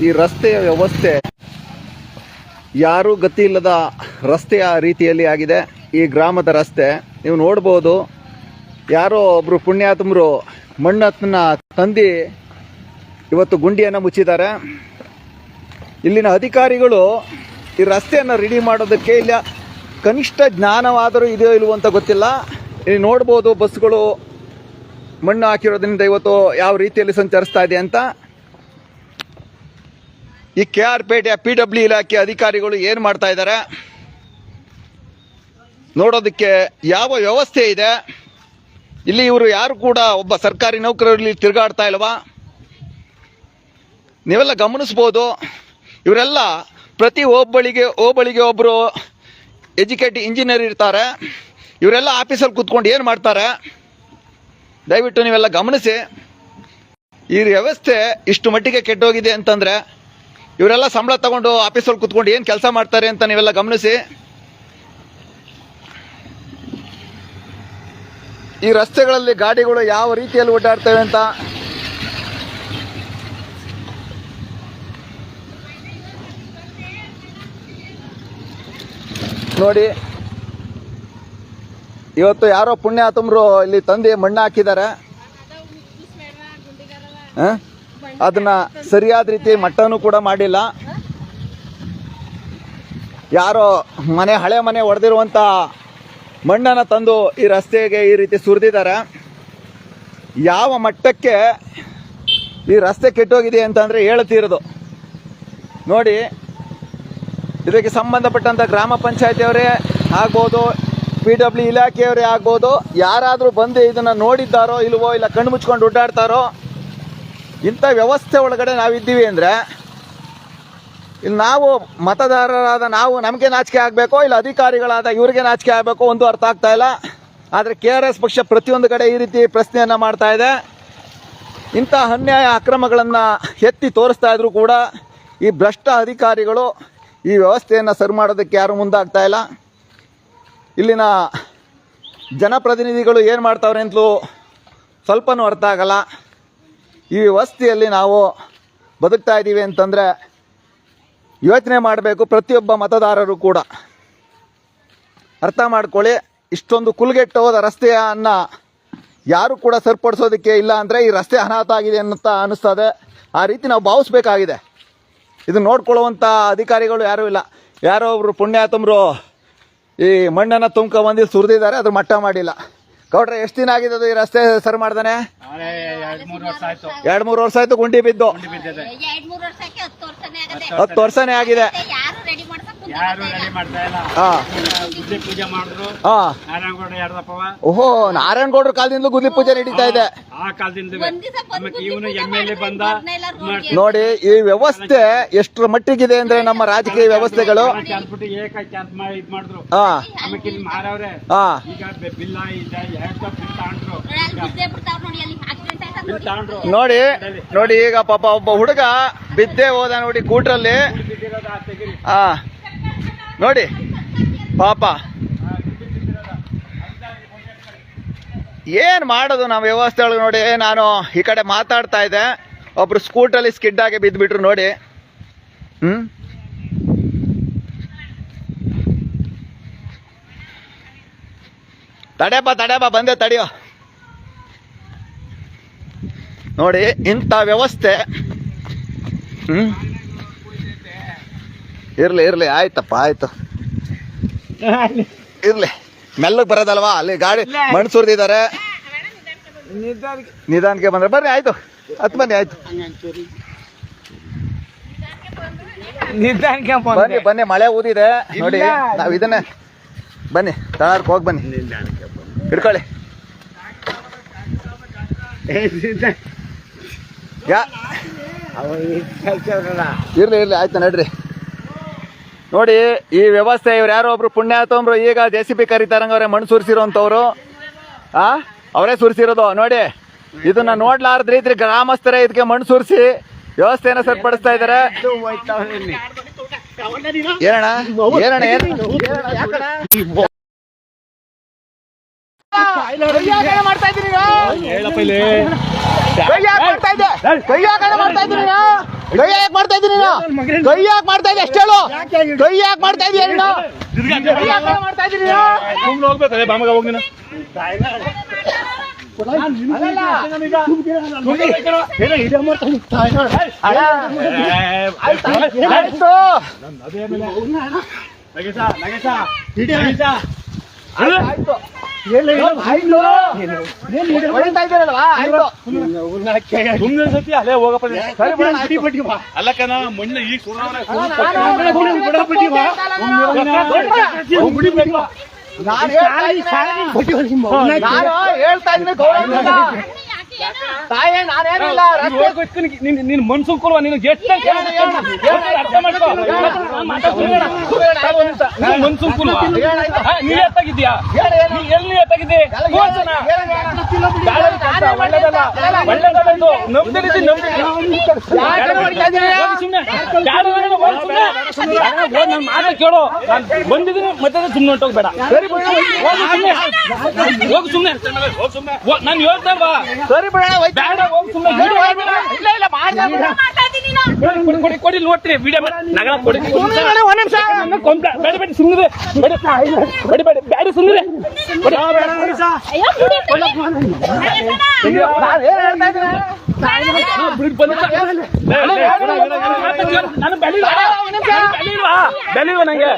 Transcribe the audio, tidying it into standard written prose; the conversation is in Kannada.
ಈ ರಸ್ತೆಯ ವ್ಯವಸ್ಥೆ ಯಾರೂ ಗತಿ ಇಲ್ಲದ ರಸ್ತೆಯ ರೀತಿಯಲ್ಲಿ ಆಗಿದೆ. ಈ ಗ್ರಾಮದ ರಸ್ತೆ ನೀವು ನೋಡ್ಬೋದು. ಯಾರೋ ಒಬ್ರು ಪುಣ್ಯಾತ್ಮರು ಮಣ್ಣನ್ನ ತಂದು ಇವತ್ತು ಗುಂಡಿಯನ್ನು ಮುಚ್ಚಿದ್ದಾರೆ. ಇಲ್ಲಿನ ಅಧಿಕಾರಿಗಳು ಈ ರಸ್ತೆಯನ್ನು ರೆಡಿ ಮಾಡೋದಕ್ಕೆ ಇಲ್ಲ ಕನಿಷ್ಠ ಜ್ಞಾನವಾದರೂ ಇದೆಯೋ ಇಲ್ವೋ ಅಂತ ಗೊತ್ತಿಲ್ಲ. ಇಲ್ಲಿ ನೋಡ್ಬೋದು ಬಸ್ಗಳು ಮಣ್ಣು ಹಾಕಿರೋದ್ರಿಂದ ಇವತ್ತು ಯಾವ ರೀತಿಯಲ್ಲಿ ಸಂಚರಿಸ್ತಾ ಇದೆ ಅಂತ. ಈ KR ಪೇಟೆಯ PW ಇಲಾಖೆ ಅಧಿಕಾರಿಗಳು ಏನು ಮಾಡ್ತಾ ಇದ್ದಾರೆ ನೋಡೋದಕ್ಕೆ ಯಾವ ವ್ಯವಸ್ಥೆ ಇದೆ ಇಲ್ಲಿ? ಇವರು ಯಾರು ಕೂಡ ಒಬ್ಬ ಸರ್ಕಾರಿ ನೌಕರರಲ್ಲಿ ತಿರುಗಾಡ್ತಾ ಇಲ್ವಾ? ನೀವೆಲ್ಲ ಗಮನಿಸ್ಬೋದು. ಇವರೆಲ್ಲ ಪ್ರತಿ ಹೋಬಳಿಗೆ ಒಬ್ಬರು ಎಜುಕೇಟೆಡ್ ಇಂಜಿನಿಯರ್ ಇರ್ತಾರೆ. ಇವರೆಲ್ಲ ಆಫೀಸಲ್ಲಿ ಕೂತ್ಕೊಂಡು ಏನು ಮಾಡ್ತಾರೆ ದಯವಿಟ್ಟು ನೀವೆಲ್ಲ ಗಮನಿಸಿ. ಈ ವ್ಯವಸ್ಥೆ ಇಷ್ಟು ಮಟ್ಟಿಗೆ ಕೆಟ್ಟೋಗಿದೆ ಅಂತಂದರೆ ಇವರೆಲ್ಲ ಸಂಬಳ ತಗೊಂಡು ಆಫೀಸಲ್ಲಿ ಕೂತ್ಕೊಂಡು ಏನು ಕೆಲಸ ಮಾಡ್ತಾರೆ ಅಂತ ನೀವೆಲ್ಲ ಗಮನಿಸಿ. ಈ ರಸ್ತೆಗಳಲ್ಲಿ ಗಾಡಿಗಳು ಯಾವ ರೀತಿಯಲ್ಲಿ ಓಡಾಡ್ತವೆ ಅಂತ ನೋಡಿ. ಇವತ್ತು ಯಾರೋ ಪುಣ್ಯಾತ್ಮರು ಇಲ್ಲಿ ತಂದು ಮಣ್ಣು ಹಾಕಿದ್ದಾರೆ. ಅದನ್ನ ಸರಿಯಾದ ರೀತಿ ಮಟ್ಟನೂ ಕೂಡ ಮಾಡಿಲ್ಲ. ಯಾರೋ ಹಳೆ ಮನೆ ಹೊಡೆದಿರುವಂತ ಮಣ್ಣನ್ನು ತಂದು ಈ ರಸ್ತೆಗೆ ಈ ರೀತಿ ಸುರಿದಿದ್ದಾರೆ. ಯಾವ ಮಟ್ಟಕ್ಕೆ ಈ ರಸ್ತೆ ಕೆಟ್ಟೋಗಿದೆ ಅಂತಂದ್ರೆ ಹೇಳ್ತಿರೋದು ನೋಡಿ. ಇದಕ್ಕೆ ಸಂಬಂಧಪಟ್ಟಂತ ಗ್ರಾಮ ಪಂಚಾಯತಿಯವರೇ ಆಗ್ಬೋದು, PW ಇಲಾಖೆಯವರೇ ಆಗ್ಬೋದು, ಯಾರಾದರೂ ಬಂದು ಇದನ್ನು ನೋಡಿದ್ದಾರೋ ಇಲ್ವೋ, ಇಲ್ಲ ಕಣ್ಣು ಮುಚ್ಕೊಂಡು ಓಡಾಡ್ತಾರೋ. ಇಂಥ ವ್ಯವಸ್ಥೆ ಒಳಗಡೆ ನಾವಿದ್ದೀವಿ ಅಂದರೆ ಇಲ್ಲಿ ನಾವು ಮತದಾರರಾದ ನಾವು ನಮಗೆ ನಾಚಿಕೆ ಆಗಬೇಕೋ ಇಲ್ಲ ಅಧಿಕಾರಿಗಳಾದ ಇವ್ರಿಗೆ ನಾಚಿಕೆ ಆಗಬೇಕೋ ಒಂದು ಅರ್ಥ ಆಗ್ತಾ ಇಲ್ಲ. ಆದರೆ KRS ಪಕ್ಷ ಪ್ರತಿಯೊಂದು ಕಡೆ ಈ ರೀತಿ ಪ್ರಶ್ನೆಯನ್ನು ಮಾಡ್ತಾ ಇದೆ. ಇಂಥ ಅನ್ಯಾಯ ಅಕ್ರಮಗಳನ್ನು ಎತ್ತಿ ತೋರಿಸ್ತಾ ಇದ್ರು ಕೂಡ ಈ ಭ್ರಷ್ಟ ಅಧಿಕಾರಿಗಳು ಈ ವ್ಯವಸ್ಥೆಯನ್ನು ಸರಿ ಮಾಡೋದಕ್ಕೆ ಯಾರು ಮುಂದಾಗ್ತಾ ಇಲ್ಲ. ಇಲ್ಲಿನ ಜನಪ್ರತಿನಿಧಿಗಳು ಏನು ಮಾಡ್ತಾವ್ರೆ ಅಂತಲೂ ಸ್ವಲ್ಪನೂ ಅರ್ಥ ಆಗಲ್ಲ. ಈ ವ್ಯವಸ್ಥೆಯಲ್ಲಿ ನಾವು ಬದುಕ್ತಾ ಇದ್ದೀವಿ ಅಂತಂದರೆ ಯೋಚನೆ ಮಾಡಬೇಕು. ಪ್ರತಿಯೊಬ್ಬ ಮತದಾರರು ಕೂಡ ಅರ್ಥ ಮಾಡ್ಕೊಳ್ಳಿ. ಇಷ್ಟೊಂದು ಕುಲ್ಗೆಟ್ಟು ಹೋದ ರಸ್ತೆಯನ್ನು ಯಾರು ಕೂಡ ಸರಿಪಡಿಸೋದಕ್ಕೆ ಇಲ್ಲ ಅಂದರೆ ಈ ರಸ್ತೆ ಅನಾಥ ಆಗಿದೆ ಅಂತ ಅನ್ನಿಸ್ತದೆ. ಆ ರೀತಿ ನಾವು ಭಾವಿಸ್ಬೇಕಾಗಿದೆ. ಇದು ನೋಡ್ಕೊಳ್ಳುವಂಥ ಅಧಿಕಾರಿಗಳು ಯಾರೂ ಇಲ್ಲ. ಯಾರೋ ಒಬ್ರು ಪುಣ್ಯಾತ್ಮರು ಈ ಮಣ್ಣನ್ನು ಬಂದು ಸುರಿದಿದ್ದಾರೆ, ಅದ್ರ ಮಟ್ಟ ಮಾಡಿಲ್ಲ. ಗೌಡ್ರೆ, ಎಷ್ಟು ದಿನ ಆಗಿದೆ ಈ ರಸ್ತೆ ಸರಿ ಮಾಡ್ದಾನೆ? 2-3 ವರ್ಷ ಆಯ್ತು ಗುಂಡಿ ಬಿದ್ದು. 10 ವರ್ಷನೇ ಆಗಿದೆ. ಓಹೋ, ನಾರಾಯಣಗೌಡ್ರ ಕಾಲದಿಂದ ಗುದ್ಲಿ ಪೂಜೆ ನಡೀತಾ ಇದೆ ನೋಡಿ. ಈ ವ್ಯವಸ್ಥೆ ಎಷ್ಟರ ಮಟ್ಟಿಗಿದೆ ಅಂದ್ರೆ ನಮ್ಮ ರಾಜಕೀಯ ವ್ಯವಸ್ಥೆಗಳು ನೋಡಿ ನೋಡಿ. ಈಗ ಪಾಪ ಒಬ್ಬ ಹುಡುಗ ಬಿದ್ದೆ ಹೋದ ನೋಡಿ ಕೂಟ್ರಲ್ಲಿ. ನೋಡಿ ಪಾಪ ಏನ್ ಮಾಡೋದು ನಾವು ವ್ಯವಸ್ಥೆ ಒಳಗೆ. ನೋಡಿ, ನಾನು ಈ ಕಡೆ ಮಾತಾಡ್ತಾ ಇದ್ದೆ, ಒಬ್ರು ಸ್ಕೂಟಲ್ಲಿ ಸ್ಕಿಡ್ ಆಗಿ ಬಿದ್ದುಬಿಟ್ರು ನೋಡಿ. ತಡೆಯಪ್ಪ ಬಂದೆ ತಡೆಯೋ ನೋಡಿ. ಇಂಥ ವ್ಯವಸ್ಥೆ ಇರ್ಲಿ ಆಯ್ತಪ್ಪ, ಆಯ್ತು ಇರ್ಲಿ. ಮೆಲ್ಲಗೆ ಬರೋದಲ್ವಾ, ಅಲ್ಲಿ ಗಾಡಿ ಮಣ್ಣು ಸುರಿದಿದ್ದಾರೆ. ನಿಧಾನಕ್ಕೆ ಬಂದ್ರೆ ಬರ್ರಿ, ಆಯ್ತು ಹತ್ತು ಬನ್ನಿ, ಆಯ್ತು ಬನ್ನಿ. ಮಳೆ ಊದಿದೆ ನೋಡಿ, ನಾವ್ ಇದನ್ನೇ ಬನ್ನಿ, ತಳಾರ್ಕ್ ಹೋಗಿ ಬನ್ನಿ, ಹಿಡ್ಕೊಳ್ಳಿ. ಇರ್ಲಿ ಆಯ್ತು ನಡ್ರಿ. ನೋಡಿ ಈ ವ್ಯವಸ್ಥೆ, ಇವ್ರು ಯಾರೋ ಒಬ್ರು ಪುಣ್ಯಾತ್ಮರು ಈಗ JCB ಕರೀತಾರಂಗ ಅವ್ರೆ ಮಣ್ಣು ಸುರಿಸಿರೋಂಥವ್ರು. ಅವರೇ ಸುರಿಸಿರೋದು ನೋಡಿ. ಇದನ್ನ ನೋಡ್ಲಾರ್ದ ರೀತಿ ಗ್ರಾಮಸ್ಥರೇ ಇದಕ್ಕೆ ಮಣ್ಣು ಸುರಿಸಿ ವ್ಯವಸ್ಥೆನ ಸರಿಪಡಿಸ್ತಾ ಇದಾರೆ. ಏನಣ್ಣ ಮಾಡ್ತಾ ಇದ್ದೀನಿ ಕೈ ಯಾಕೆ ಮಾಡ್ತಾ ಇದ್ದೀನಿ ನೀನು? ಕೈ ಯಾಕೆ ಮಾಡ್ತಾ ಇದ್ದೆ ಅಷ್ಟು ಹೇಳು. ಕೈ ಯಾಕೆ ಮಾಡ್ತಾ ಇದೀಯ ನೀನು? ಕೈ ಯಾಕೆ ಮಾಡ್ತಾ ಇದ್ದೀನಿ ನೀನು? ಹೋಗ್ಬೇಕಲ್ಲ ಬಾಮಗ ಹೋಗಿ ನೀನು ಅಲ್ಲೇ ಹೋಗಪ್ಪ ಅಲ್ಲಕ್ಕನ ಮಣ್ಣು ಈಗ ನಾನು ಹೇಳ್ತಾ ಇದ್ದೀನಿ ತಾಯೇ ನಾನೇನಿಲ್ಲ. ನಿನ್ ಮನ್ಸು ಕೊಡುವ ನೀನು ಎಷ್ಟು ಅರ್ಥ ಮಾಡ್ಕೋ ಮನ್ಸು ಕೊಡುವ ನೀ ಎತ್ತಾಗಿದ್ಯಾ ಎಲ್ಲಿ ಎತ್ತಾಗಿದ್ದೆ ಒಳ್ಳೇದಲ್ಲ ಒಳ್ಳೇದಲ್ಲ ಇದು ನಂಬಿಡಿಸಿ ನಾನು ಮಾತ್ರ ಕೇಳು ನಾನು ಬಂದಿದ್ದೀನಿ ಮತ್ತೆ ಸುಮ್ಮನೆ ಹೊಂಟೋಗ್ಬೇಡ ಹೋಗಿ ಸುಮ್ಮನೆ ನಾನು ಹೇಳ್ತಲ್ವಾ ಸರಿ ಬಿಡೋಣ ಬೇಡ ಹೋಗಿ ಸುಮ್ಮನೆ ಕೊಡಿ ನೋಡ್ತೀನಿ ವಿಡಿಯೋ ನಗರ ಕೊಡಿ ಬೇಡ ಸುಮ್ಮನೆ ಬೇಡ ಬೇಡ ಬೇಡ ಸುಮ್ಮನೆ ನಾನು ಬೆಳಿಲ್ವಾ ನಂಗೆ